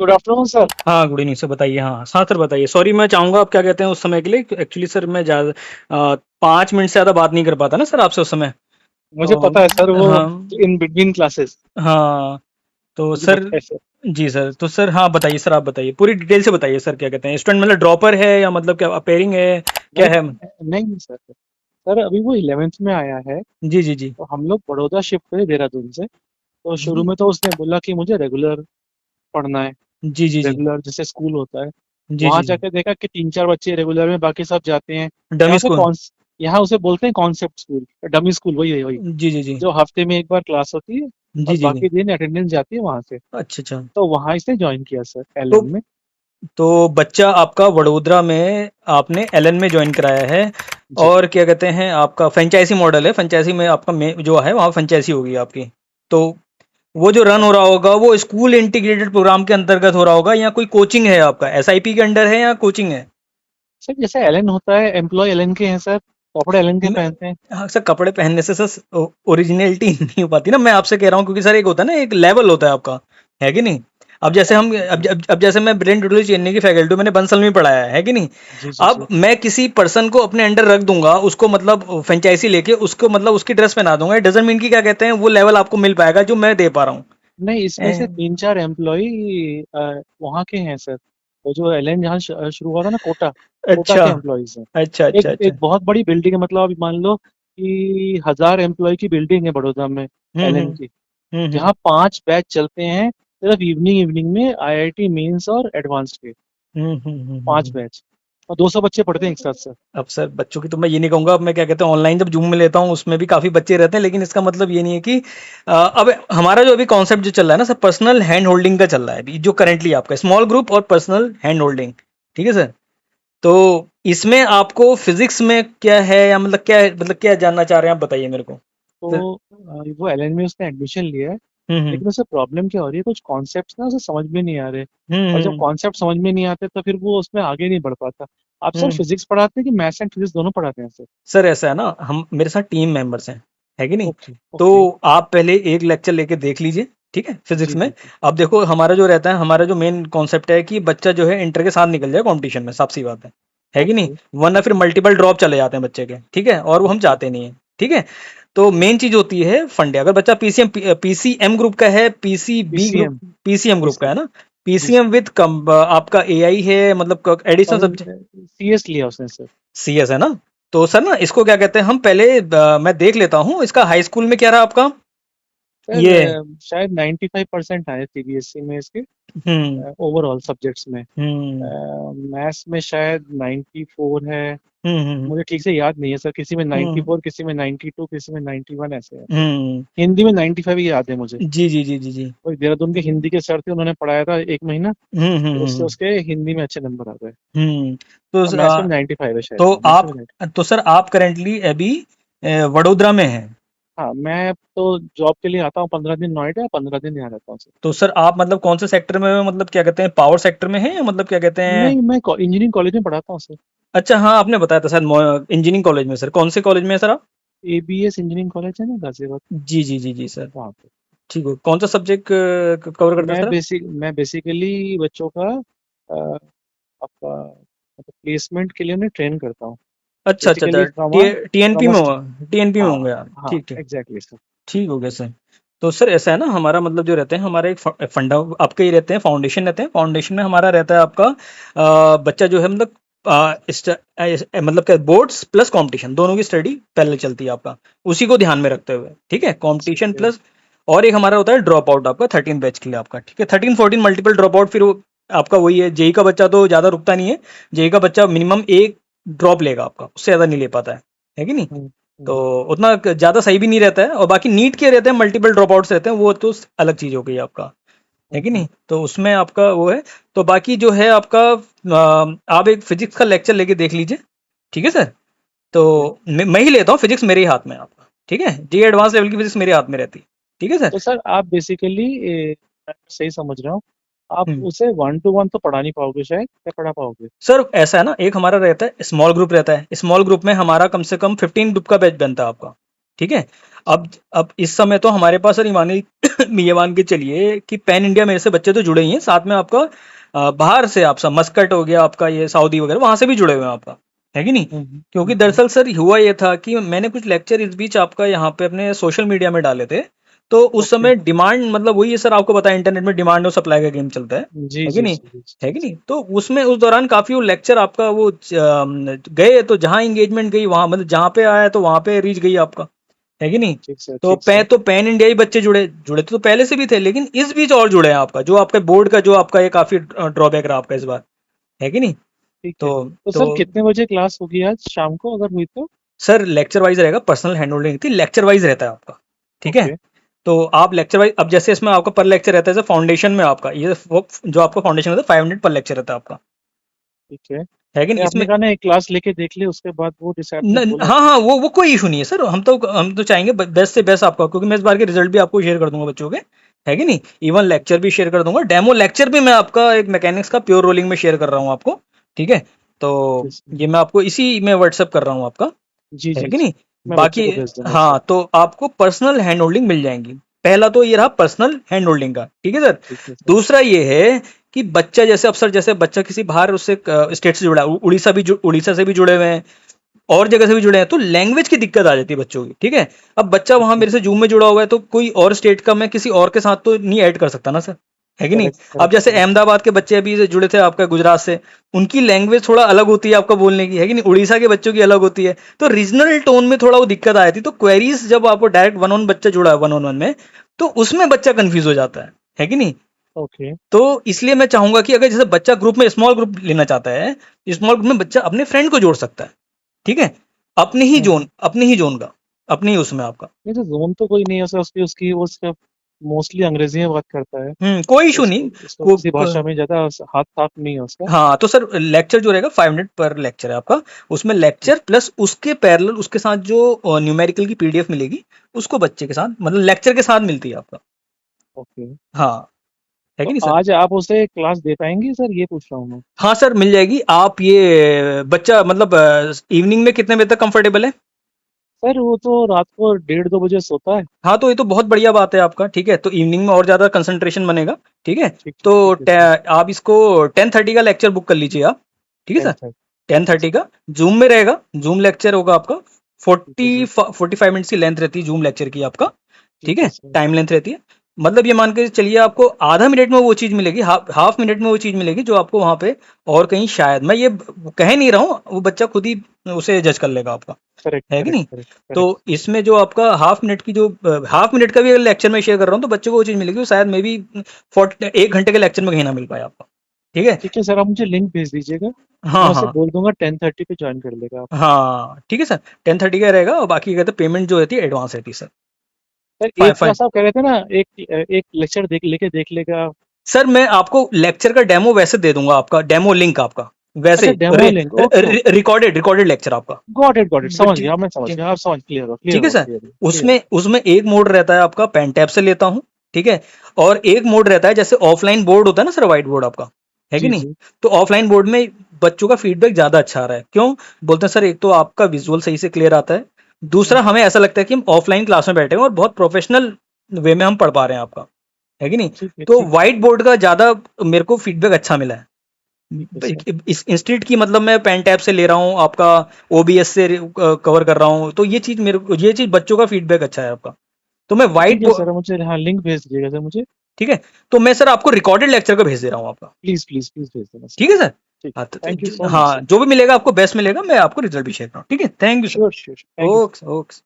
Good afternoon sir. हाँ, good evening sir, बताइए। हाँ हाँ सर, बताइए। सॉरी, मैं चाहूँगा आप क्या कहते हैं उस समय के लिए, एक्चुअली सर मैं ज़्यादा 5 मिनट से ज़्यादा बात नहीं कर पाता ना सर आपसे उस समय। मुझे तो पता है सर, वो हाँ। इन बिटवीन क्लासेस हाँ, तो मुझे सर। पता है सर। जी सर, तो सर हाँ बताइए सर, आप बताइए पूरी डिटेल से बताइए सर, क्या कहते हैं स्टूडेंट मतलब ड्रॉपर है या मतलब क्या पेयरिंग है, क्या नहीं है? नहीं सर, सर अभी वो 11th में आया है। जी जी जी। तो हम लोग बड़ौदा शिफ्ट हुए देहरादून से। तो शुरू जी में तो उसने बोला कि मुझे रेगुलर पढ़ना है। जी जी जी रेगुलर जैसे स्कूल होता है। जी वहां जी जी। जाके देखा कि 3-4 बच्चे रेगुलर में, बाकी सब जाते हैं। डमी यहाँ पे स्कूल। कौन, यहाँ उसे बोलते हैं कॉन्सेप्ट स्कूल, डमी स्कूल, वही वही। जी जी जी जो हफ्ते में एक बार क्लास होती है जी और जी जी। बाकी दिन अटेंडेंस जाती है वहां से। अच्छा अच्छा। तो वहां इसने ज्वाइन किया सर, तो एलएन में। तो बच्चा आपका वडोदरा में आपने एलन में ज्वाइन कराया है। जी। और क्या कहते हैं आपका फ्रेंचाइजी मॉडल है, फ्रेंचाइजी में आपका जो है वहाँ फ्रेंचाइजी होगी आपकी। तो वो जो रन हो रहा होगा वो स्कूल इंटीग्रेटेड प्रोग्राम के अंतर्गत हो रहा होगा, या कोई कोचिंग है आपका एसआईपी के अंडर है या कोचिंग है? सर जैसे एलन होता है, एम्प्लॉय एलन के हैं सर, कपड़े एलन के मैं- पहनते हैं। हाँ सर, कपड़े पहनने से सर ओरिजिनलिटी नहीं हो पाती ना, मैं आपसे कह रहा हूँ, क्योंकि सर एक होता है ना, एक लेवल होता है आपका, है कि नहीं? अब जैसे हम जी अब जैसे मैं ब्रेन ड्यूटल चेन्नई की फैकल्टी हूँ, मैंने बंसल में पढ़ाया है कि नहीं? जी जी अब जी। मैं किसी पर्सन को अपने अंडर रख दूंगा, उसको मतलब फ्रेंचाइजी लेके उसको मतलब उसकी ड्रेस पहना दूंगा, इट डजंट मीन कि क्या कहते हैं वो लेवल आपको मिल पाएगा जो मैं दे पा रहा हूँ। नहीं, इसमें से 3-4 एम्प्लॉय वहाँ के हैं सर। वो जो एलन जहाँ शुरू हुआ था ना, कोटा, कोटा अच्छा के एम्प्लॉयज हैं। अच्छा एक अच्छा अच्छा। एक बहुत बड़ी बिल्डिंग है, मतलब अभी मान लो कि 1000 एम्प्लॉय की बिल्डिंग है बड़ौदा में, एलन हम्म की। हम्म जहाँ 5 बैच चलते हैं सिर्फ इवनिंग इवनिंग में, आईआईटी मेंस और एडवांस्ड के पांच हम्म। बैच और 200 बच्चे पढ़ते हैं एक साथ सर। अब सर बच्चों की तो मैं ये नहीं कहूँगा, अब मैं क्या कहते हैं ऑनलाइन जब जूम में लेता हूँ उसमें भी काफ़ी बच्चे रहते हैं, लेकिन इसका मतलब ये नहीं है कि अब हमारा जो अभी कॉन्सेप्ट जो चल रहा है ना सर, पर्सनल हैंड होल्डिंग का चल रहा है अभी, जो करंटली आपका स्मॉल ग्रुप और पर्सनल हैंड होल्डिंग। ठीक है सर। तो इसमें आपको फिजिक्स में क्या है, या मतलब क्या है, मतलब क्या जानना चाह रहे हैं आप, बताइए मेरे को सर। तो वो एलएन में उसने एडमिशन लिया है। हम्म लेकिन उसे प्रॉब्लम क्या हो रही है, कुछ कॉन्सेप्ट्स ना उसे समझ में नहीं आ रहे। और जब हम्म कॉन्सेप्ट समझ में नहीं आते तो फिर वो उसमें आगे नहीं बढ़ पाता। आप सर हम्म। फिजिक्स पढ़ाते हैं कि मैथ्स एंड फिजिक्स दोनों पढ़ाते हैं सर? सर ऐसा है ना, हम मेरे साथ टीम मेंबर्स हैं, है कि नहीं? ओके तो ओके। आप पहले एक लेक्चर लेके देख लीजिए, ठीक है, फिजिक्स जी में। जी जी। अब देखो हमारा जो रहता है, हमारा जो मेन कॉन्सेप्ट है कि बच्चा जो है इंटर के साथ निकल जाए कंपटीशन में, साफ सी बात है कि नहीं? ओके वरना फिर ओके मल्टीपल ड्रॉप चले जाते हैं बच्चे के, ठीक है, और वो हम ओके चाहते नहीं है। ठीक है। तो मेन चीज होती है फंडे, अगर बच्चा पीसीएम ग्रुप का है, PCB group, PCM. PCM group का है पीसीएम। ना, जी जी। पीसीएम विद आपका एआई है, मतलब एडिशनल और सब्जेक्ट। सीएस लिया उसने सर। सीएस है ना? तो सर ना इसको क्या कहते हैं, हम पहले मैं देख लेता हूँ इसका हाई स्कूल में क्या रहा आपका सर ये। शायद 95% आए सीबीएसई में इसके, हम्म ओवरऑल सब्जेक्ट्स में। हम्म मैथ्स में शायद 94 है। हम्म मुझे ठीक से याद नहीं है सर, किसी में हम्म 94, किसी में 92, किसी में 91 ऐसे है। हम्म। हिंदी में 95 ही याद है मुझे। जी जी जी जी जी। वही देहरादून के हिंदी के सर थे, उन्होंने पढ़ाया था 1 महीना। तो उससे हम्म। उसके हिंदी में अच्छे नंबर आ गए। तो और मैथ्स में 95 है शायद, तो हाँ मैथ्स में आप 90। तो सर आप करेंटली अभी वडोदरा में हैं। हाँ, मैं तो जॉब के लिए आता हूँ 15 दिन नोएडा, 15 दिन यहाँ रहता हूँ सर। तो सर आप मतलब कौन से सेक्टर में, मतलब क्या कहते हैं पावर सेक्टर में हैं, या मतलब क्या कहते हैं? नहीं, मैं इंजीनियरिंग कॉलेज में पढ़ाता हूँ सर। अच्छा हाँ, आपने बताया था सर इंजीनियरिंग कॉलेज में, सर कौन से कॉलेज में है सर आप? एबीएस इंजीनियरिंग कॉलेज है ना गाजियाबाद, जी जी जी जी सर। वहाँ पे। ठीक है, कौन सा सब्जेक्ट कवर करता है सर? मैं बेसिकली बच्चों का आपका मतलब प्लेसमेंट के लिए उन्हें ट्रेन करता हूँ। अच्छा अच्छा अच्छा। बेसिकली टीएनपी फ्रॉम अ में होगा, टीएनपी में हाँ होंगे आप, हाँ, ठीक ठीक। Exactly sir. ठीक हो गया सर। तो सर ऐसा है ना, हमारा मतलब जो रहते हैं हमारे एक फंडा आपके ही रहते हैं, फाउंडेशन रहते हैं, फाउंडेशन में हमारा रहता है आपका बच्चा जो है मतलब मतलब क्या बोर्ड्स प्लस कंपटीशन दोनों की स्टडी पहले चलती है आपका, उसी को ध्यान में रखते हुए, ठीक है, कंपटीशन ठीक है। प्लस। और एक हमारा होता है ड्रॉप आउट आपका 13 बैच के लिए आपका, ठीक है, 13 14 मल्टीपल ड्रॉप आउट, फिर वो आपका वही है, जेई का बच्चा तो ज़्यादा रुकता नहीं है, जेई का बच्चा मिनिमम एक ड्रॉप लेगा आपका, उससे ज़्यादा नहीं ले पाता है कि नहीं? हम्म, तो हम्म, उतना ज़्यादा सही भी नहीं रहता है, और बाकी नीट के रहते हैं, मल्टीपल ड्रॉप आउट्स रहते हैं, वो तो अलग चीज़ हो गई आपका, है कि नहीं? हम्म। तो उसमें आपका वो है। तो बाकी जो है आपका आप एक फिजिक्स का लेक्चर लेके देख लीजिए, ठीक है सर। तो ओके। मैं ही लेता हूँ फिजिक्स, मेरे ही हाथ में है आपका, ठीक है, जी एडवांस लेवल की फिजिक्स मेरे हाथ में रहती है, ठीक है सर। तो सर आप बेसिकली, मैं सही समझ रहा हूँ, आप हम्म। उसे 1-to-1 तो पढ़ा नहीं पाओगे शायद, या पढ़ा पाओगे? सर ऐसा है ना, एक हमारा रहता है स्मॉल ग्रुप रहता है, स्मॉल ग्रुप में हमारा कम से कम 15 ग्रुप का बैच बनता है आपका, ठीक है। अब इस समय तो हमारे पास सर ये मान के चलिए कि पैन इंडिया मेरे से बच्चे तो जुड़े ही हैं, साथ में आपका बाहर से आपका मस्कट हो गया, आपका ये सऊदी वगैरह वहां से भी जुड़े हुए हैं आपका, है कि नहीं। क्योंकि दरअसल सर हुआ ये था कि मैंने कुछ लेक्चर इस बीच आपका यहाँ पे अपने सोशल मीडिया में डाले थे, तो उस ओके। समय डिमांड मतलब वही है सर, आपको पता है इंटरनेट में डिमांड और सप्लाई का गेम चलता जी है कि जी नहीं, जी जी है जी कि जी। नहीं। तो उसमें उस दौरान काफी वो लेक्चर आपका वो गए, तो जहाँ इंगेजमेंट गई वहां मतलब जहाँ पे आया तो वहां पे रीच गई आपका, है कि नहीं। ठीक सर, ठीक सर। तो पैन इंडिया ही बच्चे जुड़े जुड़े तो पहले से भी थे, लेकिन इस बीच और जुड़े हैं आपका, जो आपका बोर्ड का जो आपका ये काफी ड्रॉबैक रहा आपका इस बार, है कि नहीं। ठीक है। तो तो तो सर कितने बजे क्लास होगी आज शाम को अगर हुई तो? सर लेक्चर वाइज रहेगा, पर्सनल हैंड होल्डिंग थी, लेक्चर वाइज रहता है आपका, ठीक है। ओके। तो आप लेक्चर वाइज, अब जैसे इसमें आपका पर लेक्चर रहता है फाउंडेशन में आपका ये जो आपका फाउंडेशन रहता है 5 मिनट पर लेक्चर रहता है आपका, ठीक है। है कि नहीं। ये आपने इसमें कहा ना एक क्लास लेके देख ले उसके बाद वो डिसाइड आपने बोला हाँ था। हाँ, वो कोई इशू नहीं है सर, हम तो चाहेंगे बेस्ट से बेस्ट आपका, क्योंकि मैं इस बार के रिजल्ट भी आपको शेयर कर दूंगा बच्चों के, है कि नहीं। इवन लेक्चर भी शेयर कर दूंगा, डेमो लेक्चर भी मैं आपका एक मैकेनिक्स का प्योर रोलिंग में शेयर कर रहा हूँ आपको, ठीक है। तो ओके सर। ये मैं आपको इसी में व्हाट्सअप कर रहा हूँ आपका, जी है जी कि जी। नहीं। मैं बच्चे बाकी को भेज दूंगा सर। हाँ, तो आपको पर्सनल हैंड होल्डिंग मिल जाएंगी। पहला तो ये रहा पर्सनल हैंड होल्डिंग का, ठीक है सर। ठीक है सर। दूसरा ये है कि बच्चा जैसे, अब सर जैसे बच्चा किसी बाहर उससे स्टेट से जुड़ा है, उड़ीसा से भी जुड़े हुए हैं, और जगह से भी जुड़े हैं, तो लैंग्वेज की दिक्कत आ जाती है बच्चों की, ठीक है। अब बच्चा वहां ओके। मेरे से जूम में जुड़ा हुआ है, तो कोई और स्टेट का मैं किसी और के साथ तो नहीं ऐड कर सकता ना सर, है कि नहीं। करेक्ट अब करेक्ट जैसे करेक्ट। अहमदाबाद के बच्चे अभी से जुड़े थे आपका गुजरात से, उनकी लैंग्वेज थोड़ा अलग होती है आपका बोलने की, है कि नहीं। उड़ीसा के बच्चों की अलग होती है, तो रीजनल टोन में थोड़ा वो दिक्कत आ जाती है। तो क्वेरीज जब आपको डायरेक्ट वन ऑन बच्चा जुड़ा है वन ऑन वन में, तो उसमें बच्चा कंफ्यूज हो जाता है कि नहीं। ओके। तो इसलिए मैं चाहूंगा कि अगर जैसे बच्चा ग्रुप में स्मॉल ग्रुप लेना चाहता है, स्मॉल ग्रुप में बच्चा अपने फ्रेंड को जोड़ सकता है, ठीक है। अपने ही जोन का, अपने ही उसमें आपका। नहीं तो जोन तो कोई नहीं है सर, उसकी उसकी वो उसका मोस्टली अंग्रेजी में बात करता है। कोई इशू नहीं। उसको उसको को, किसी को, भाषा में ज्यादा हाथ साफ नहीं है उसका। हाँ, तो सर लेक्चर जो रहेगा 5 मिनट पर लेक्चर है आपका, उसमें लेक्चर प्लस उसके पैरेलल उसके साथ जो न्यूमेरिकल की पीडीएफ मिलेगी, उसको बच्चे के साथ मतलब लेक्चर के साथ मिलती है आपका। ओके। हाँ, है तो कि नहीं सर। आज आप उसे क्लास दे पाएंगे सर, ये पूछ रहा हूँ मैं। हाँ सर, मिल जाएगी। आप ये बच्चा मतलब इवनिंग में कितने बजे तक कंफर्टेबल है। सर वो तो रात को 1:30-2 बजे सोता है। हाँ, तो ये तो बहुत बढ़िया बात है आपका, ठीक है। तो इवनिंग में और ज़्यादा कंसंट्रेशन बनेगा, ठीक है। तो ठीक है सर। आप इसको 10:30 का लेक्चर बुक कर लीजिए आप, ठीक है सर। 10:30। 10:30 का जूम में रहेगा, जूम लेक्चर होगा आपका। ठीक है सर। 45 मिनट्स की लेंथ रहती है जूम लेक्चर की आपका, ठीक ठीक है है। सर। टाइम लेंथ रहती है, मतलब ये मान के चलिए आपको आधा मिनट में वो चीज़ मिलेगी, हाफ मिनट में वो चीज़ मिलेगी जो आपको वहाँ पे और कहीं शायद, मैं ये कह नहीं रहा हूँ, वो बच्चा खुद ही उसे जज कर लेगा आपका, करेक्ट है कि करेक्ट नहीं। करेक्ट तो करेक्ट। इसमें जो आपका हाफ मिनट का भी अगर लेक्चर में शेयर कर रहा हूँ, तो बच्चे को वो चीज़ मिलेगी, वो शायद मे बी 1 घंटे के लेक्चर में कहीं ना मिल पाए आपको, ठीक है। ठीक है सर, आप मुझे लिंक भेज दीजिएगा। हाँ मैं उसे हाँ बोल दूंगा 10:30 पे ज्वाइन कर लेगा आप। हाँ, ठीक है सर। 10:30 का रहेगा, और बाकी कहते पेमेंट जो रहती है एडवांस रहती है सर। सर फाइन एक फाइन क्लास आप कह रहे थे ना, एक लेक्चर देख लेगा। सर, मैं आपको लेक्चर का डेमो वैसे दे दूंगा, आपका डेमो लिंक आपका वैसे अच्छा demo link, okay okay. Recorded lecture आपका, गॉट इट, समझ ठीक गया, मैं समझ ठीक गया, आप समझ, क्लियर ठीक है हुआ सर। क्लियर हुआ क्लियर हुआ। उसमें उसमें एक मोड रहता है आपका पेन टैब से लेता हूँ, ठीक है। और एक मोड रहता है जैसे ऑफलाइन बोर्ड होता है ना सर, व्हाइट बोर्ड आपका, है कि जी नहीं। जी। तो ऑफलाइन बोर्ड में बच्चों का फीडबैक ज्यादा अच्छा आ रहा है, क्यों बोलते हैं सर, एक तो आपका विजुअल सही से क्लियर आता है, दूसरा हमें ऐसा लगता है कि हम ऑफलाइन क्लास में बैठे हैं और बहुत प्रोफेशनल वे में हम पढ़ पा रहे हैं आपका, है कि नहीं। ठीक है तो ठीक है व्हाइट बोर्ड का ज्यादा मेरे को फीडबैक अच्छा मिला है। ठीक है सर। इस इंस्टीट्यूट की मतलब मैं पेन टैब से ले रहा हूँ आपका, ओबीएस से कवर कर रहा हूँ, तो ये चीज बच्चों का फीडबैक अच्छा है आपका। तो मैं तो ठीक व्हाइट है बोर्ड, सर, मुझे हाँ लिंक भेज दीजिएगा सर मुझे। ठीक है। तो मैं सर आपको रिकॉर्डेड लेक्चर का भेज दे रहा हूँ आपका, प्लीज प्लीज प्लीज भेज देना सर। ठीक है सर। ठीक हाँ, है, थैंक यू सो मच हाँ, सर। जो भी मिलेगा आपको बेस्ट मिलेगा, मैं आपको रिजल्ट भी शेयर करूँ, ठीक है। Thank you sure sir. Sure, thank you. Okay okay.